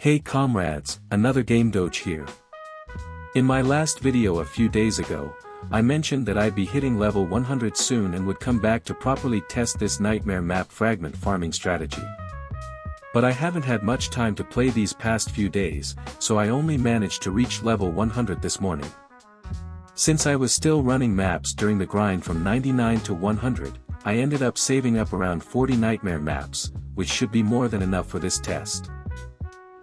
Hey comrades, another Game Doge here. In my last video a few days ago, I mentioned that I'd be hitting level 100 soon and would come back to properly test this Nightmare Map Fragment farming strategy. But I haven't had much time to play these past few days, so I only managed to reach level 100 this morning. Since I was still running maps during the grind from 99 to 100, I ended up saving up around 40 nightmare maps, which should be more than enough for this test.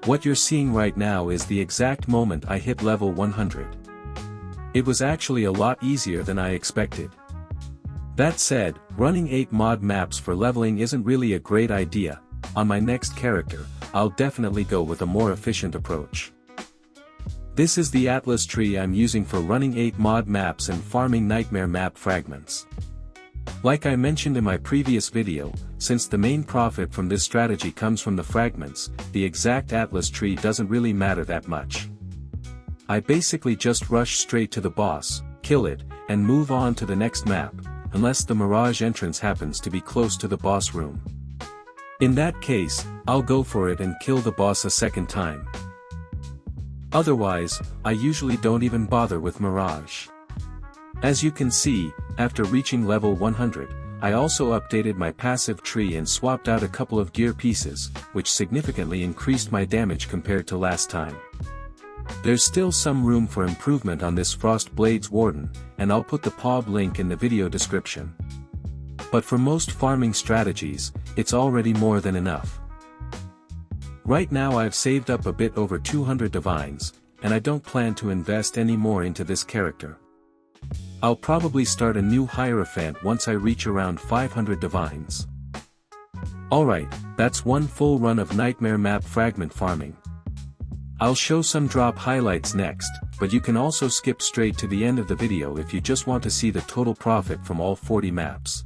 What you're seeing right now is the exact moment I hit level 100. It was actually a lot easier than I expected. That said, running 8 mod maps for leveling isn't really a great idea. On my next character, I'll definitely go with a more efficient approach. This is the Atlas tree I'm using for running 8 mod maps and farming Nightmare Map Fragments. Like I mentioned in my previous video, since the main profit from this strategy comes from the fragments, the exact Atlas tree doesn't really matter that much. I basically just rush straight to the boss, kill it, and move on to the next map, unless the Mirage entrance happens to be close to the boss room. In that case, I'll go for it and kill the boss a second time. Otherwise, I usually don't even bother with Mirage. As you can see, after reaching level 100, I also updated my passive tree and swapped out a couple of gear pieces, which significantly increased my damage compared to last time. There's still some room for improvement on this Frost Blades Warden, and I'll put the POE link in the video description. But for most farming strategies, it's already more than enough. Right now I've saved up a bit over 200 divines, and I don't plan to invest any more into this character. I'll probably start a new Hierophant once I reach around 500 divines. Alright, that's one full run of Nightmare Map Fragment farming. I'll show some drop highlights next, but you can also skip straight to the end of the video if you just want to see the total profit from all 40 maps.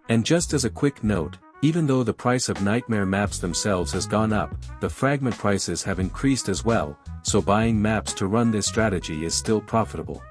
And just as a quick note, even though the price of Nightmare maps themselves has gone up, the fragment prices have increased as well, so buying maps to run this strategy is still profitable.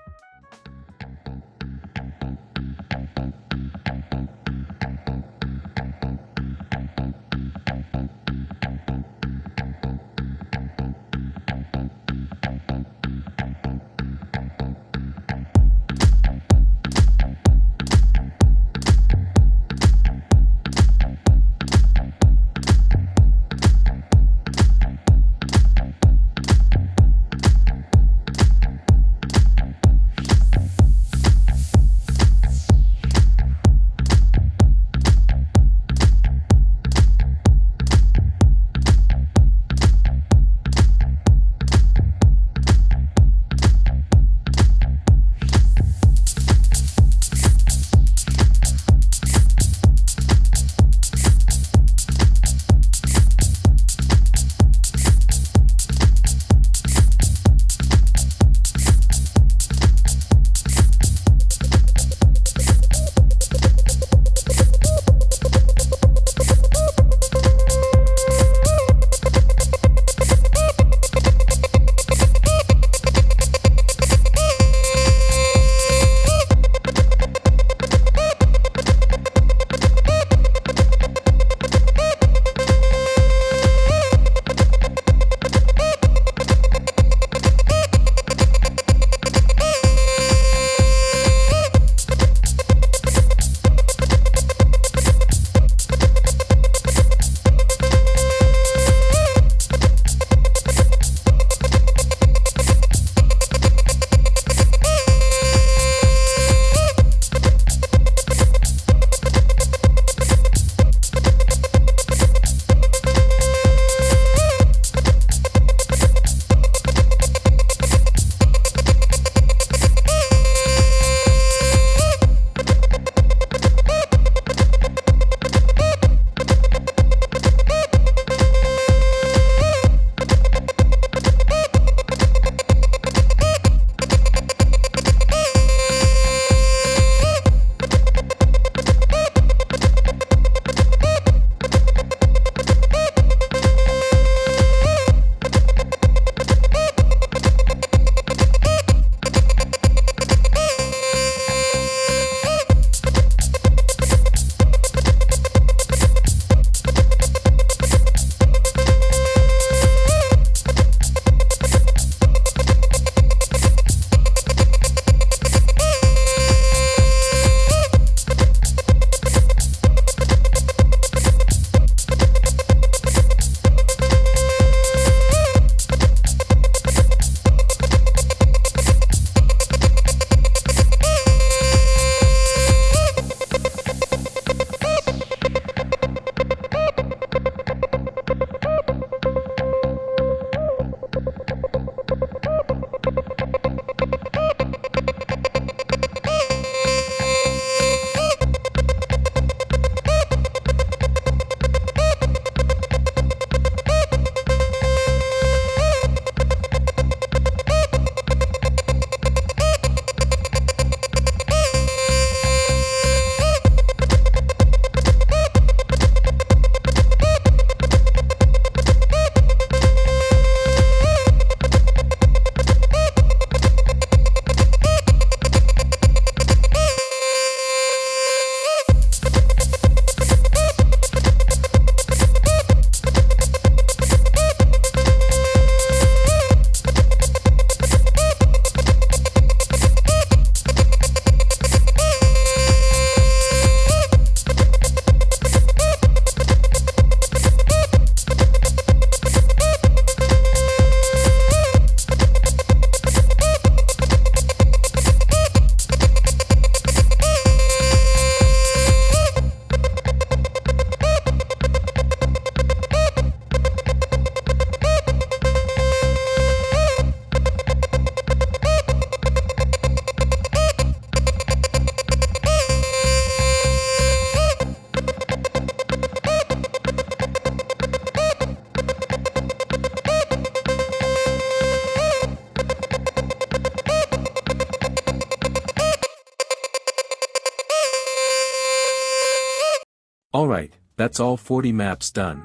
Alright, that's all 40 maps done.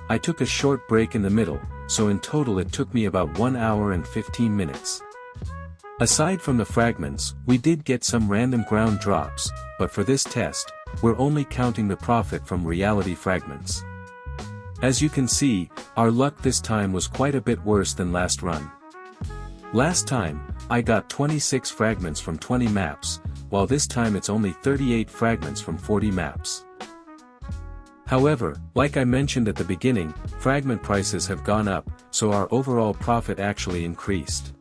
I took a short break in the middle, so in total it took me about 1 hour and 15 minutes. Aside from the fragments, we did get some random ground drops, but for this test, we're only counting the profit from Reality Fragments. As you can see, our luck this time was quite a bit worse than last run. Last time, I got 26 fragments from 20 maps, while this time it's only 38 fragments from 40 maps. However, like I mentioned at the beginning, fragment prices have gone up, so our overall profit actually increased.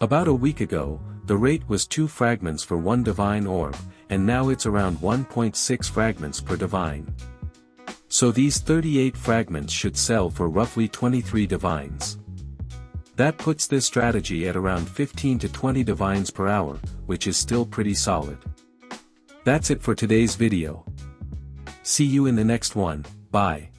About a week ago, the rate was 2 fragments for 1 divine orb, and now it's around 1.6 fragments per divine. So these 38 fragments should sell for roughly 23 divines. That puts this strategy at around 15 to 20 divines per hour, which is still pretty solid. That's it for today's video. See you in the next one, bye.